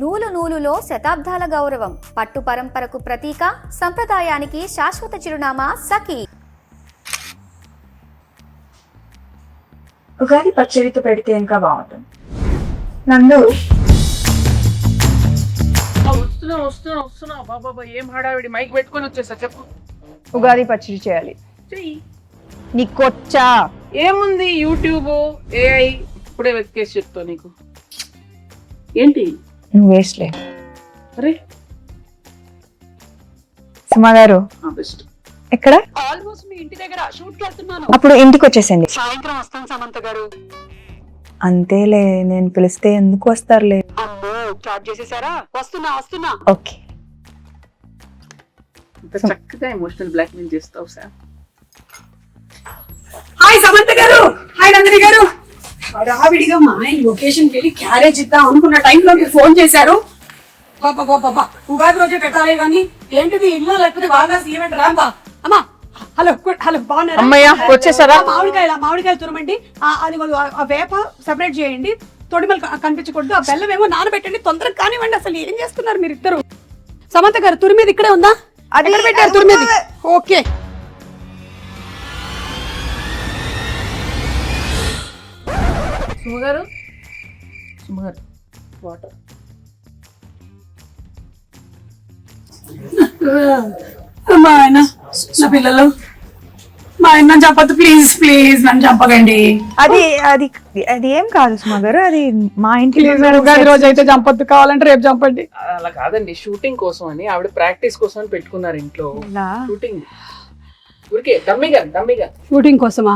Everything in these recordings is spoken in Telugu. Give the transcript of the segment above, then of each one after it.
నూలు నూలులో శతాబ్దాల గౌరవం, పట్టు పరంపరకు ప్రతీక, సంప్రదాయానికి శాశ్వత చిరునామా సఖీ. ఉగాది పచ్చడితో పెడితే ఇంకా బాగుంటుంది. నందు వస్తున్నా బాబా ఏం హడావిడి, మైక్ పెట్టుకొని వచ్చేసా. చెప్పు. ఉగాది పచ్చడి చేయాలి. చెయ్యి. నీకొచ్చా? ఏముంది, యూట్యూబ్, ఏఐ ఇప్పుడే వెతికేసి చెప్తా నీకు. ఏంటి నువ్వు వేస్ట్లే. అరే సుమా గారు బెస్ట్. ఎక్కడ? ఆల్మోస్ట్ మీ ఇంటి దగ్గర షూట్ వెళ్తున్నాను. అప్పుడు ఇంటికి వచ్చేసండి. సాయంత్రం వస్తాను సమంత గారు. అంతేలే, నేను పిలిస్తే ఎందుకు వస్తారులే. అమ్మో స్టార్ట్ చేసేసారా? వస్తున్నా. ఓకే. ఇంత చక్కగా ఎమోషనల్ బ్లాక్మెయిల్ చేస్తావు సార్. హాయ్ సమంత గారు, హాయ్ నందిని గారు. హడావిడిగా మా ఆయన లొకేషన్ కి వెళ్ళి క్యారేజ్ ఇద్దాం అనుకున్న టైంలో మీరు ఫోన్ చేశారు. బాబా ఉగాది రోజే పెట్టాలి కానీ ఏంటిది ఇల్లు లేకపోతే బాగా ఈవెంట్ రాంబా. అమ్మా హలో బాగున్నారా? అమ్మయ్య వచ్చేసారా? మామిడికాయలు తురమండి. అది ఆ వేప సెపరేట్ చేయండి, తొడిమలు కనిపించకూడదు. ఆ బెల్లం ఏమో నానబెట్టండి, తొందరగా కానివ్వండి. అసలు ఏం చేస్తున్నారు మీరు ఇద్దరు? సమంత గారు తురిమేది ఇక్కడే ఉందా? అది ఎక్కడ పెట్టారు తురిమేది? ఓకే. సుమగారు వాటర్. మా ఆయన నా పిల్లలు, మా ఆయన నన్ను చెప్పద్దు ప్లీజ్ నన్ను చెప్పకండి. అది అది అది ఏం కాదు సుమా గారు, అది మా ఇంటి ఉగాది రోజు అయితే చంపొద్దు, కావాలంటే రేపు చంపండి. అలా కాదండి, షూటింగ్ కోసం అని ఆవిడ ప్రాక్టీస్ కోసం అని పెట్టుకున్నారు ఇంట్లో. షూటింగ్ ఊరికే డమ్మీగా షూటింగ్ కోసమా?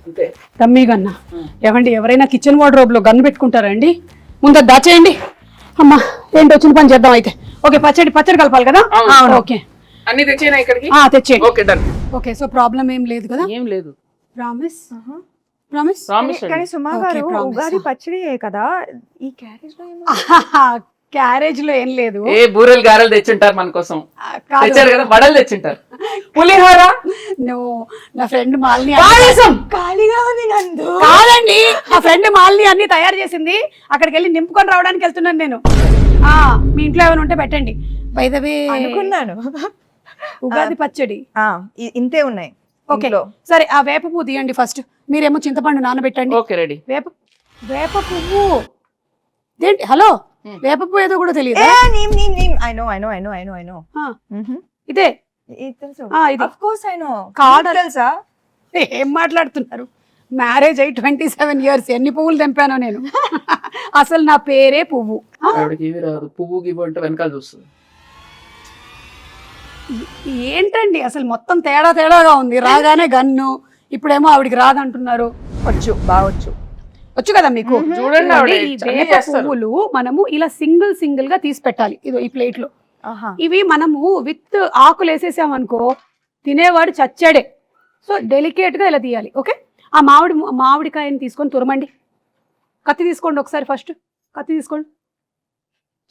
అంతే. డమ్మీ గన్నా? ఏమండి, ఎవరైనా కిచెన్ వార్డ్రోబ్ లో గన్ను పెట్టుకుంటారండి? ముందు అది దాచేయండి. అమ్మా ఏంటి, వచ్చిన పని చేద్దాం అయితే. ఓకే, పచ్చడి కలపాలి కదా? ఓకే, అన్ని తెచ్చేనా ఇక్కడికి? తెచ్చేయండి. Okay done. Okay, so problem ఏం లేదు కదా? ఏం లేదు. ప్రామిస్. కానీ సుమా గారు Okay, promise. ఉగాది పచ్చడి కదా, ఈ క్యారేజ్ లో క్యారేజ్ లో ఏం లేదు. ఏ బూరెలు గారెలు తెచ్చుంటారు మన కోసం. కాదు. తెచ్చారు కదా, వడలు తెచ్చుంటారు. పులిహోర. నువ్వు నా ఫ్రెండ్ మాలిని ఖాళీగా ఉంది నందు. కాదండి, నా ఫ్రెండ్ మాలిని అన్ని తయారు చేసింది. అక్కడికి వెళ్ళి నింపుకొని రావడానికి వెళ్తున్నాను నేను. మీ ఇంట్లో ఏమైనా ఉంటే పెట్టండి. బై ద వే అనుకున్నాను ఉగాది పచ్చడి ఇంతే ఉన్నాయి. ఓకే సరే, ఆ వేప పువ్వు తీయండి ఫస్ట్. మీరేమో చింతపండు నానబెట్టండి. Okay ready. వేప పువ్వు ఏంటి? హలో, వేప పువ్వు ఏదో కూడా తెలియదు. ఇదే ఇది తెలుసా? ఏం మాట్లాడుతున్నారు? మ్యారేజ్ అయ్యి 27 years, ఎన్ని పువ్వులు తెంపానో నేను. అసలు నా పేరే పువ్వు. ఆవిడకి ఏమి రాదు, పువ్వు గివ్వు అంటే వెనకాల చూస్తుంది. ఏంటండి అసలు మొత్తం తేడాగా ఉంది. రాగానే గన్ను, ఇప్పుడేమో ఆవిడికి రాదంటున్నారు. వచ్చు కదా మీకు. చూడండి ఆవిడ ఈ అన్నీ వేప చేస్తారు. పువ్వులు మనము ఇలా సింగిల్ గా తీసి పెట్టాలి. ఇదో ఈ ప్లేట్ లో. ఇవి మనము విత్ ఆకులు వేసేసామనుకో తినేవాడు చచ్చాడే. సో డెలికేట్ గా ఇలా తీయాలి. ఓకే, ఆ మామిడికాయని తీసుకొని తురమండి. కత్తి తీసుకోండి ఒకసారి. ఫస్ట్ కత్తి తీసుకోండి,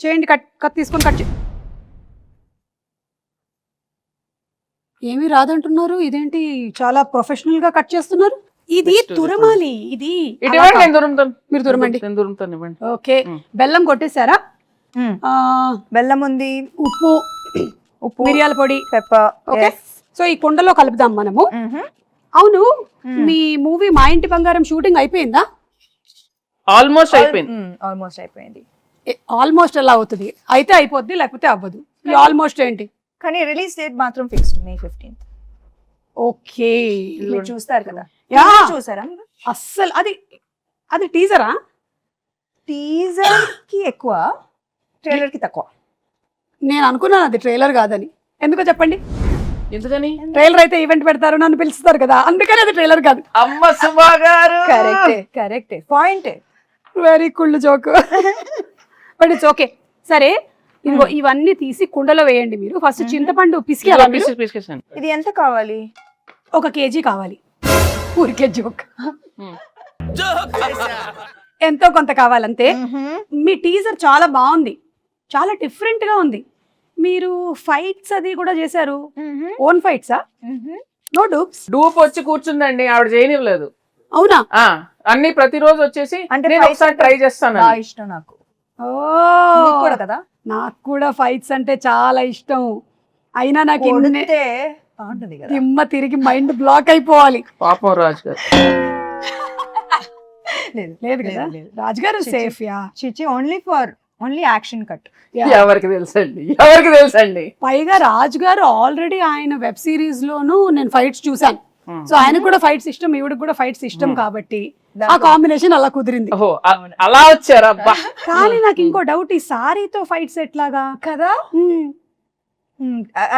చేయండి. కత్తి తీసుకొని కట్ చేయండి. ఏమీ రాదంటున్నారు, ఇదేంటి చాలా ప్రొఫెషనల్ గా కట్ చేస్తున్నారు? ఇది తురమాలి. ఇది నేను దురుముతాను, మీరు తురమండి. నేను దురుముతాను, ఇవ్వండి. ఓకే, బెల్లం కొట్టేశారా? బెల్లం ఉంది, ఉప్పు, మిరియాల పొడి, పెప్పర్. ఓకే, సో ఈ కుండలో కలుపుదాం మనము. అవును, మీ మూవీ మా ఇంటి బంగారం షూటింగ్ అయిపోయిందా? ఆల్మోస్ట్ అయిపోయింది. ఆల్మోస్ట్ ఎలా అవుతుంది? అయితే అయిపోద్ది, లేకపోతే అవ్వదు. ఈ ఆల్మోస్ట్ ఏంటి? కానీ రిలీజ్ డేట్ మాత్రం ఫిక్స్డ్ May 15th. ఓకే, మీరు చూస్తారు కదా? యా, చూసారా? అస్సలు అది టీజరా? టీజర్ కి ఎక్కువ, ట్రైలర్ కి తక్కువ. నేను అనుకున్నాను అది ట్రైలర్ కాదని. ఎందుకో చెప్పండి. ఎందుకని? ట్రైలర్ అయితే ఈవెంట్ పెడతారు, నన్ను పిలుస్తారు కదా, అందుకని అది ట్రైలర్ కాదు. అమ్మ సుమా గారు, కరెక్టే పాయింట్. వెరీ కుళ్ళు జోక్. But it's okay. సరే, ఇదిగో ఇవన్నీ తీసి కుండలో వేయండి. మీరు ఫస్ట్ చింతపండు పిసికేయాలా మీరు? పిసికేసాను. ఇది ఎంత కావాలి? 1 kg కావాలి. ఊరికే జోక్, ఎంతో కొంత కావాలంతే. మీ టీజర్ చాలా బాగుంది, చాలా డిఫరెంట్ గా ఉంది. మీరు ఫైట్స్ అది కూడా చేశారు. ఓన్ ఫైట్సా? No dupes? డూప్ వచ్చి కూర్చుందండి, ఆవిడ చేయనివ్వలేదు. అవునా? అన్ని ప్రతిరోజు వచ్చేసి అంటే నేను ఒకసారి ట్రై చేస్తాను. ఇష్టం నాకు. నీకు కూడా కదా నాకు కూడా ఫైట్స్ అంటే చాలా ఇష్టం. అయినా నాకు కొడితే బాగుంటది కదా. దిమ్మ తిరిగి మైండ్ బ్లాక్ అయిపోవాలి. పాపం రాజు గారు. లేదు కదా రాజుగారు సేఫ్ యా. చిచి ఓన్లీ యాక్షన్ కట్. ఎవరికి తెలుసండి. పైగా రాజుగారు ఆల్రెడీ ఆయన వెబ్ సిరీస్ లోను నేను ఫైట్స్ చూసాను. సో ఆయన కూడా ఫైట్స్ ఇష్టం, ఈవిడికి కూడా ఫైట్స్ ఇష్టం కాబట్టి ఆ కాంబినేషన్ అలా కుదిరింది. ఓహో అలా వచ్చారా? కానీ నాకు ఇంకో డౌట్, ఈ సారీతో ఫైట్స్ ఎట్లాగా కదా.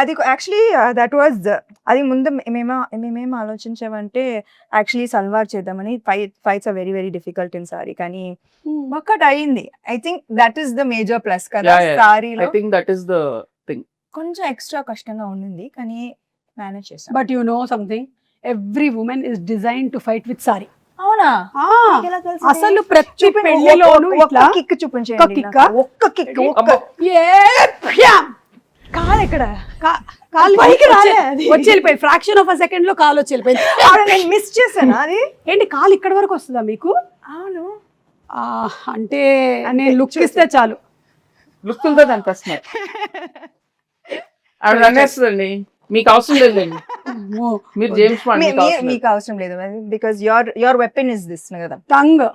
అది యాక్చువల్లీ దట్ వాజ్ అది ముందు మేమేం ఆలోచించామంటే యాక్చువల్లీ సల్వార్ చేద్దామని. Fights are very very difficult in sari, కానీ వర్కౌట్ అయింది. I think that is the major plus కదా సారీలో. I think that is the thing. కొంచెం ఎక్స్ట్రా కష్టంగా ఉండింది కానీ మేనేజ్ చేసాం. But you know something, every women is design to fight with sari. అవునా? అసలు ప్రతి పెళ్లిలోనూ ఇట్లా కిక్ చూపించండి. ఒక్క కిక్ కాదు ఎక్కడ కాలు పైకి వచ్చి వెళ్ళిపోయి ఫ్రాక్షన్ ఆఫ్ అ సెకండ్ లో కాలు వచ్చి వెళ్ళిపోయింది. నేను మిస్ చేశాను. అది ఏంటి కాలు ఇక్కడ వరకు వస్తుందా మీకు? అవును. అంటే నేను లుక్ ఇస్తే చాలు. లుక్కులతో అనిపిస్తున్నారు. ఆవిడ అనేస్తుందండి, మీకు అవసరం లేదండి. మీరు జేమ్స్ బాండ్, మీకు అవసరం లేదు because your weapon is this కదా, టంగ్.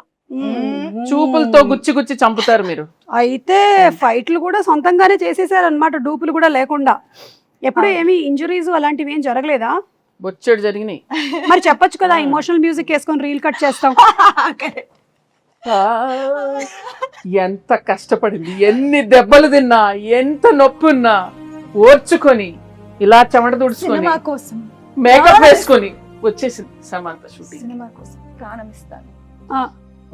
చూపులతో గుచ్చి గుచ్చి చంపుతారు మీరు. అయితే ఫైట్లు కూడా సొంతంగానే చేసేసారు అనమాట, డూపులు కూడా లేకుండా. ఎప్పుడు ఏమి ఇంజురీస్ అలాంటివి ఏం జరగలేదా? బొచ్చెడు జరిగినాయి. మరి చెప్పొచ్చు కదా, ఇమోషనల్ మ్యూజిక్ వేసుకొని రీల్ కట్ చేస్తాం. ఎంత కష్టపడింది, ఎన్ని దెబ్బలు తిన్నా, ఎంత నొప్పి ఉన్నా ఓర్చుకొని ఇలా చెమట తుడుచుకొని మేకప్ వేసుకొని వచ్చేసింది సమంత షూటింగ్. సినిమా కోసం ప్రాణం ఇస్తాను.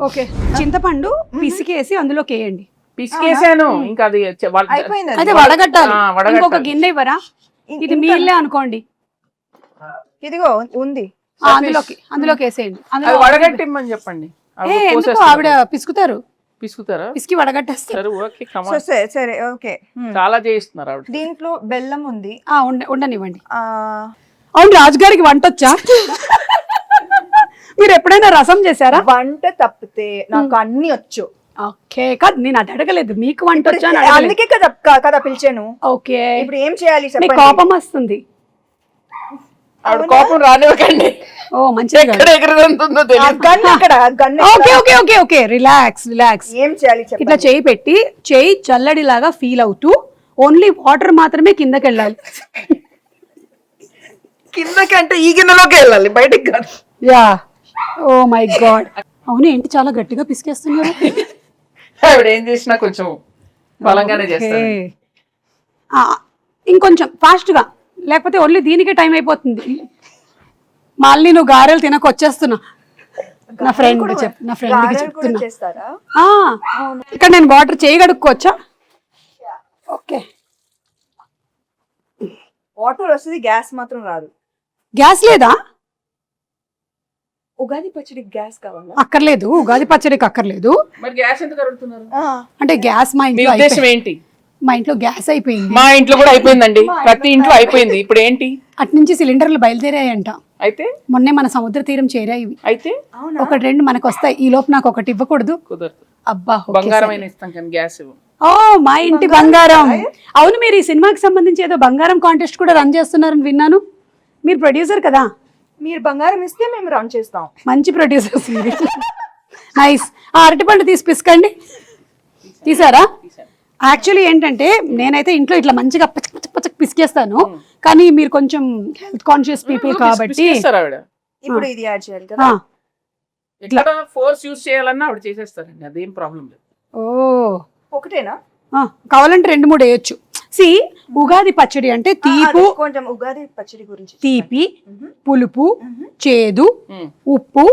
ఓకే, చింతపండు పిసికేసి అందులోకి వేయండి. పిసికేసాను, ఇంకా అది అయిపోయింది. అయితే వడగట్టాలి. ఇంకొక గిన్నె ఇవ్వరా? ఇది మీ ఇల్లే అనుకోండి. ఇదిగో ఉంది, అందులోకి వేసేయండి. వడగట్టిమ్మని చెప్పండి. ఎందుకు ఆవిడ పిసుకుతారా? పిసికి వడగట్టేస్తారు. సరే ఓకే. చాలా చేయిస్తున్నారు ఆవిడ. దీంట్లో బెల్లం ఉంది, ఉండనివ్వండి. అవును, రాజుగారికి వంట వచ్చా? మీరు ఎప్పుడైనా రసం చేశారా? వంట తప్పితే నాకు అన్ని వచ్చు. ఓకే, కాదు నేను అది అడగలేదు, మీకు వంట వచ్చా? అందుకే కదా పిలిచాను. ఓకే, ఇప్పుడు ఏం చేయాలి? కోపం వస్తుంది. ఆవిడ కోపం రానివ్వకండి. ఓ మంచిది. Okay, relax. ఏం చేయాలి? ఇట్లా చేయి పెట్టి, చేయి చల్లడిలాగా ఫీల్ అవుతూ ఓన్లీ వాటర్ మాత్రమే కిందకి వెళ్ళాలి. కిందకంటే ఈ గిన్నెలోకి వెళ్ళాలి, బయటికి కాదు. Yeah, oh my god. అవును, ఏంటి చాలా గట్టిగా పిసికేస్తున్నారు? ఆవిడ ఏం చేసినా కొంచెం బలంగానే చేస్తారు. ఇంకొంచెం ఫాస్ట్ గా, లేకపోతే ఓన్లీ దీనికే టైం అయిపోతుంది. మళ్ళీ నువ్వు గారెలు తినకొచ్చేస్తున్నా. నా ఫ్రెండ్కి చెప్తున్నా. ఇక్కడ నేను వాటర్ చేయగడుక్కోవచ్చా? ఓకే, వాటర్ వస్తుంది, గ్యాస్ మాత్రం రాదు. గ్యాస్ లేదా? ఉగాది పచ్చడికి గ్యాస్ కావాలా? అక్కర్లేదు, ఉగాది పచ్చడికి అక్కర్లేదు. మరి గ్యాస్ ఎందుకు అడుగుతున్నారు? అంటే గ్యాస్ మా ఇంట్లో ఏంటి? మా ఇంట్లో గ్యాస్ అయిపోయింది. మా ఇంట్లో కూడా అయిపోయిందండి, ప్రతి ఇంట్లో అయిపోయింది. ఇప్పుడు ఏంటి? అటు నుంచి సిలిండర్లు బయలుదేరాయంట. అయితే మొన్నే మన సముద్ర తీరం చేరాయి. అయితే ఒకటి రెండు మనకు వస్తాయి. ఈ లోపు నాకు ఒకటి ఇవ్వకూడదు? కుదరదు. అబ్బా, బంగారం ఇస్తాం కానీ గ్యాస్ ఇవ్వం. ఓ, మా ఇంటి బంగారం. అవును, మీరు ఈ సినిమాకి సంబంధించి ఏదో బంగారం కాంటెస్ట్ కూడా రన్ చేస్తున్నారని విన్నాను. మీరు ప్రొడ్యూసర్ కదా? మీరు బంగారం ఇస్తే మేము రన్ చేస్తాం. మంచి ప్రొడ్యూసర్స్ మీరు. నైస్. అరటిపండు తీసి పిసకండి. తీసారా? యాక్చువల్లీ ఏంటంటే నేనైతే ఇంట్లో ఇట్లా మంచిగా పచ్చ పిసికేస్తాను, కానీ మీరు కొంచెం హెల్త్ కాన్షియస్ పీపుల్ కాబట్టి ఇప్పుడు ఇది యాడ్ చేయాలి కదా. ఇట్లా ఫోర్స్ యూస్ చేయాలన్నా ఆవిడ చేసేస్తారండి, అదేం ప్రాబ్లం లేదు. ఓ, ఒకటేనా? కావాలంటే 2-3 వేయొచ్చు. సి, ఉగాది పచ్చడి అంటే తీపు, కొంచెం ఉగాది పచ్చడి గురించి తీపి, పులుపు, చేదు, ఉప్పు,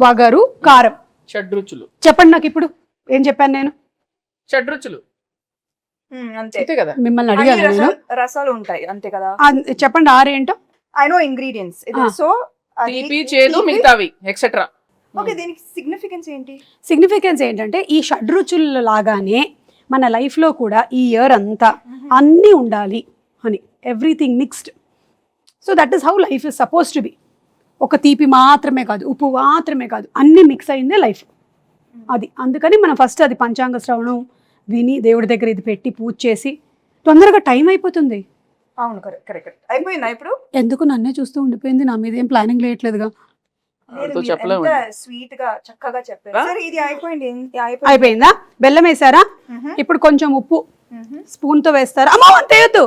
వగరు, కారం, షడ్రుచులు. చెప్పండి నాకు ఇప్పుడు. ఏం చెప్పాను నేను? షడ్రుచులు అంతే కదా. మిమ్మల్ని అడిగాను. రసాలు ఉంటాయి అంతే కదా. చెప్పండి 6 ఏంటో. I know ingredients. సో తీపి, చేదు, మిగతావి ఎక్సెట్రా. ఓకే, దీనికి సిగ్నిఫికెన్స్ ఏంటి? సిగ్నిఫికెన్స్ ఏంటంటే ఈ షడ్రుచుల లాగానే మన లైఫ్లో కూడా ఈ ఇయర్ అంతా అన్నీ ఉండాలి అని, everything mixed. So that is how life is suppose to be. ఒక తీపి మాత్రమే కాదు, ఉప్పు మాత్రమే కాదు, అన్నీ మిక్స్ అయిందే లైఫ్. అది అందుకని మనం ఫస్ట్ అది పంచాంగ శ్రవణం, విని దేవుడి దగ్గర ఇది పెట్టి పూజ చేసి తొందరగా టైం అయిపోతుంది. అవును, కరెక్ట్ కరెక్ట్. అయిపోయిందా ఇప్పుడు? ఎందుకు నన్నే చూస్తూ ఉండిపోయింది, నా మీద ఏం ప్లానింగ్ లేట్లేదుగా. చెప్పలేము. స్వీట్ గా చక్కగా చెప్పారు. సరే ఇది అయిపోయింది. అయిపోయిందా? బెల్లం వేసారా? ఇప్పుడు కొంచెం ఉప్పు స్పూన్ తో వేస్తారా? అమ్మా అంతేయద్దు,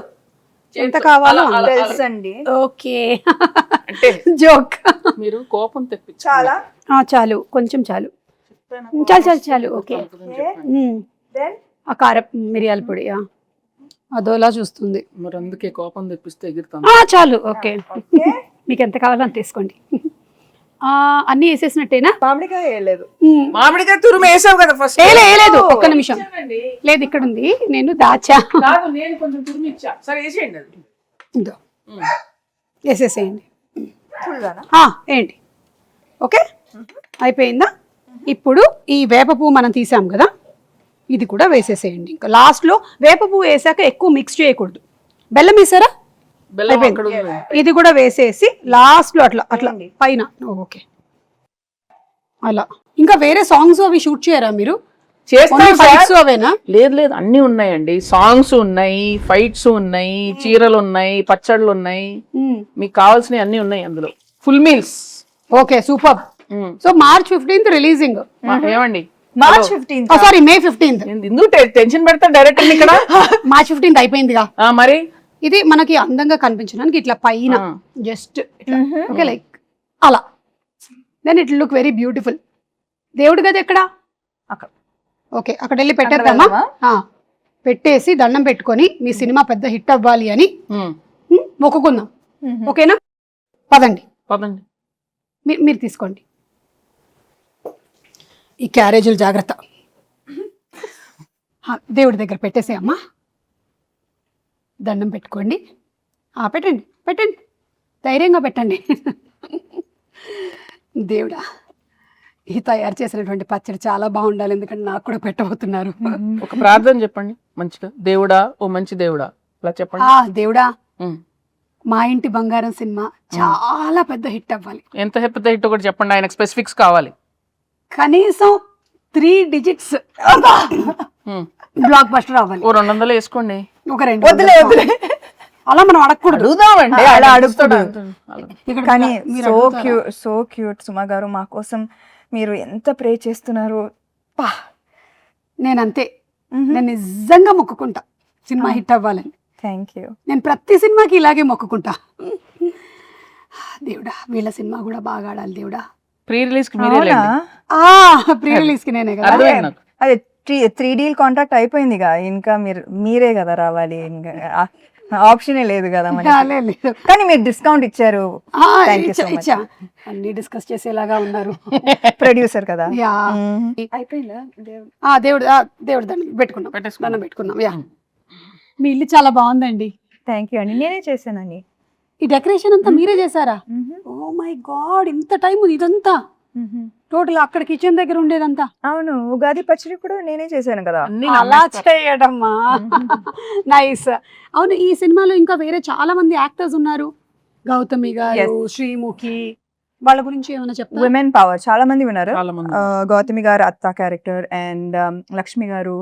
ఎంత కావాలో తెలుసండి. ఓకే అంటే జోక్. మీరు కోపం తెప్పించాలి. చాలా చాలు, కొంచెం చాలు, చాలు చాలు చాలు. ఓకే. ఆ కారం మిరియాల పొడి అదోలా చూస్తుంది. మరి అందుకే కోపం తెప్పిస్తే ఎగురుతాం. చాలు. ఓకే, మీకు ఎంత కావాలో అంత తీసుకోండి. అన్ని వేసేసినట్టేనా? మామిడికాయ వేయలేదు. మామిడికాయ తురుము వేసావు కదా ఫస్ట్. లేదు, ఒక్క నిమిషం. లేదు, ఇక్కడ ఉంది, నేను దాచా. కాదు, నేను కొంచెం తురుము ఇచ్చా. సరే వేసేయండి అది. ఇదో వేసేసేయండి. ఫుల్గానా? ఏంటి? ఓకే, అయిపోయిందా? ఇప్పుడు ఈ వేప పువ్వు మనం తీసాం కదా, ఇది కూడా వేసేసేయండి. ఇంకా లాస్ట్లో వేప పువ్వు వేసాక ఎక్కువ మిక్స్ చేయకూడదు. బెల్లం వేసారా? బెల్లం అక్కడ ఉంది. ఇది కూడా వేసేసి లాస్ట్ లో అట్లా అట్లా పైన. ఓకే, అలా. ఇంకా వేరే సాంగ్స్ అవి షూట్ చేయరా మీరు? ఫైట్స్ అవేనా? లేదు లేదు, అన్ని ఉన్నాయండి. సాంగ్స్ ఉన్నాయి, ఫైట్స్ ఉన్నాయి, చీరలు ఉన్నాయి, పచ్చళ్ళు ఉన్నాయి, మీకు కావాల్సినవి అన్ని ఉన్నాయి అందులో. Full meals. Okay, super. So March 15th releasing. ఏమండి, March 15th. Sorry, May 15th. ఎందుకు టెన్షన్ పెడతా డైరెక్టర్ ఇక్కడ? March 15th అయిపోయిందిగా. మరి ఇది మనకి అందంగా కనిపించడానికి ఇట్లా పైన జస్ట్ ఓకే, లైక్ అలా. Then it look very beautiful. దేవుడి గది ఎక్కడ? ఓకే, అక్కడ వెళ్ళి పెట్టేద్దామా? పెట్టేసి దండం పెట్టుకొని మీ సినిమా పెద్ద హిట్ అవ్వాలి అని మొక్కుకుందాం. ఓకేనా? పదండి పదండి. మీరు తీసుకోండి. ఈ క్యారేజీలు జాగ్రత్త. దేవుడి దగ్గర పెట్టేసేయమ్మా. దండం పెట్టుకోండి. పెట్టండి పెట్టండి, ధైర్యంగా పెట్టండి. దేవుడా, ఈ తయారు చేసినటువంటి పచ్చడి చాలా బాగుండాలి, ఎందుకంటే నాకు కూడా పెట్టబోతున్నారు. ఒక ప్రార్థన చెప్పండి మంచిగా. దేవుడా, ఓ మంచి దేవుడా, అలా చెప్పండి. దేవుడా, మా ఇంటి బంగారం సినిమా చాలా పెద్ద హిట్ అవ్వాలి. ఎంత పెద్ద హిట్ ఒకటి చెప్పండి, ఆయనకు స్పెసిఫిక్స్ కావాలి. కనీసం 3 digits బ్లాక్ బస్టర్ అవ్వాలి. ఓ 200 వేసుకోండి. ఒక 2 అలా మనం అడగకూడదు. అడుగుదామండి, అలా అడుగుతాడు. కానీ సో క్యూట్ సుమా గారు, మా కోసం మీరు ఎంత ప్రే చేస్తున్నారు. నేనంతే, నేను నిజంగా మొక్కుకుంటా సినిమా హిట్ అవ్వాలని. Thank you. నేను ప్రతి సినిమాకి ఇలాగే మొక్కుకుంటా. దేవుడా, వీళ్ళ సినిమా కూడా బాగా ఆడాలి దేవుడా. ప్రీ రిలీజ్ కి మీరే ప్రీ రిలీజ్ కి నేనే కదా. అదే 3D కాంట్రాక్ట్ అయిపోయిందిగా, ఇంకా మీరే కదా రావాలి, ఇంకా ఆప్షనే లేదు కదా మనకి. కానీ మీరు డిస్కౌంట్ ఇచ్చారు. అన్ని డిస్కస్ చేసేలాగా ఉన్నారు. ప్రొడ్యూసర్ కదా. అయిపోయిందా? దేవుడు దండం పెట్టుకున్నాం. మీ ఇల్లు చాలా బాగుందండి. థ్యాంక్ యూ అండి, నేనే చేశానండి. ఈ డెకరేషన్ అంతా మీరే చేశారా? ఓ మై గాడ్, ఇంత టైం ఇదంతా టోటల్ అక్కడ కిచెన్ దగ్గర ఉండేదంతా? అవును, ఉగాది పచ్చడి కూడా నేనే చేశాను కదా. అలా చేయడమ్మా, నైస్. అవును, ఈ సినిమాలో ఇంకా వేరే చాలా మంది యాక్టర్స్ ఉన్నారు. గౌతమి గారు, శ్రీముఖి, వాళ్ళ గురించి ఏమైనా చెప్తారా? విమెన్ పవర్ చాలా మంది ఉన్నారు. గౌతమి గారు అత్త క్యారెక్టర్, అండ్ లక్ష్మి గారు,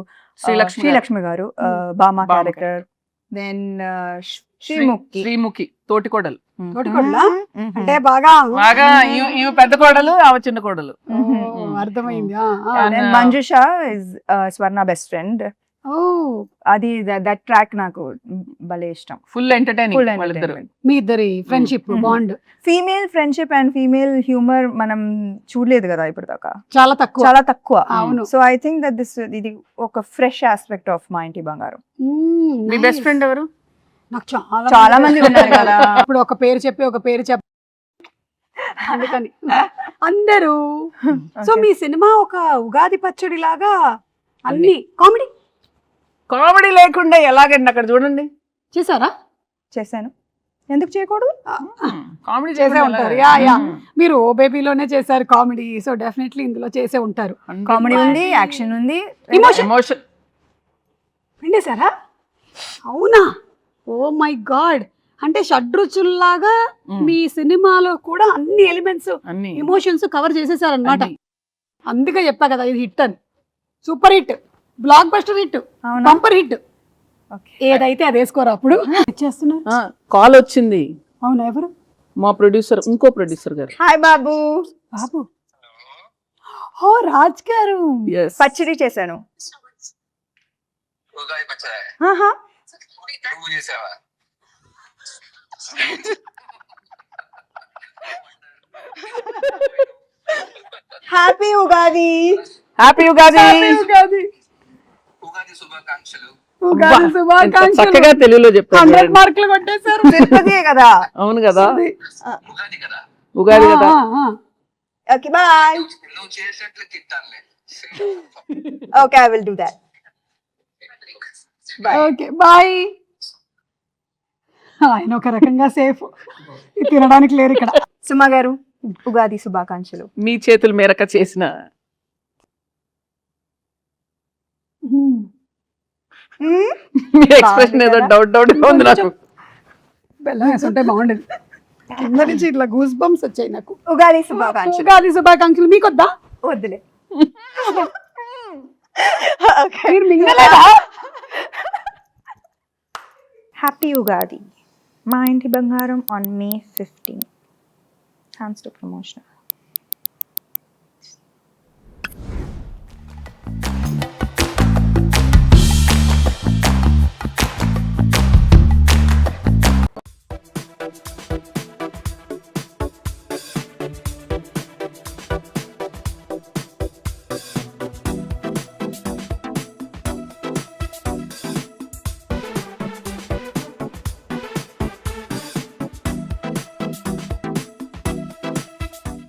శ్రీలక్ష్మి గారు బామా క్యారెక్టర్, దెన్ శ్రీముఖి తోటికోడలు. అంటే బాగా ఈమె పెద్ద కోడలు, ఆమె చిన్న కోడలు. అర్థమైంది. Manjusha is Swarna best friend. అది దట్ ట్రాక్ నాకు భలే ఇష్టం. ఫుల్ ఎంటర్టైనింగ్ వాళ్ళిద్దరు. మీ ఇద్దరి friendship bond, female friendship and female humour మనం చూడలేదు కదా ఇప్పుడు దాకా, చాలా తక్కువ. అవును. సో ఐ థింక్ దట్ ఇది ఒక ఫ్రెష్ ఆస్పెక్ట్ ఆఫ్ మా ఇంటి బంగారం. మీ బెస్ట్ ఫ్రెండ్ ఎవరు? నాకు చాలా మంది ఉన్నారు కదా. ఇప్పుడు ఒక పేరు చెప్పి అందుకని అందరూ. సో మీ సినిమా ఒక ఉగాది పచ్చడి లాగా అన్ని కామెడీ లేకుండా ఎలాగండి అక్కడ చూడండి. చేశారా? చేశాను, ఎందుకు చేయకూడదు? కామెడీ చేసే ఉంటారు. మీరు ఓ బేబీలోనే చేశారు కామెడీ, సో డెఫినెట్లీ ఇందులో చేసే ఉంటారు. కామెడీ ఉంది, యాక్షన్ ఉంది, ఎమోషన్ పిండేశారా? అవునా? ఓ మై గాడ్, అంటే షడ్రుచుల్లాగా మీ సినిమాలో కూడా అన్ని ఎలిమెంట్స్, ఎమోషన్స్ కవర్ చేసేసారనమాట. అందుకే చెప్పా కదా ఇది హిట్ అని. Super hit. Blockbuster hit, అవునా? Bumper hit. ఓకే. ఏదైతే అది వేసుకోరు అప్పుడు చేస్తున్నారు. కాల్ వచ్చింది అవునా, ఎవరు? మా ప్రొడ్యూసర్, ఇంకో ప్రొడ్యూసర్ గారు. హాయ్ బాబు. బాబు. ఓ రాజ్ గారు. Yes. పచ్చడి చేశాను. ఉగాది పచ్చడి ఆహా. నువ్వు చేసావా? హ్యాపీ ఉగాది. హ్యాపీ ఉగాది. ఉగాది ఉగాది శుభాకాంక్షలు. ఉగాది ఎంత శుభాకాంక్షలు. చక్కగా తెలుగులో చెప్పారు 100 చూడండి. మార్కులు కొట్టేశారు. తిరుపతియే కదా. అవును కదా, ఉగాది కదా, ఉగాది కదా. Okay bye. నువ్వు చేసినట్లు తిట్టానులే. Okay I will do that. Bye. Okay bye. ఆయన ఒక రకంగా సేఫ్, తినడానికి లేరు ఇక్కడ. సుమా గారు ఉగాది శుభాకాంక్షలు. మీ చేతుల మేరక చేసిన మీ ఎక్స్ప్రెషన్ ఏదో డౌట్ డౌట్ ఉంది నాకు. బెల్లం వేసుంటే బాగుండేది. కింద నుంచి ఇట్లా గూస్ బంప్స్ వచ్చాయి నాకు. ఉగాది శుభాకాంక్షలు. ఉగాది శుభాకాంక్షలు. మీకు వద్దా? వద్దులే. మీరు మింగలేదా? హ్యాపీ ఉగాది. మా ఇంటి బంగారం on May 15. Hands to promotion.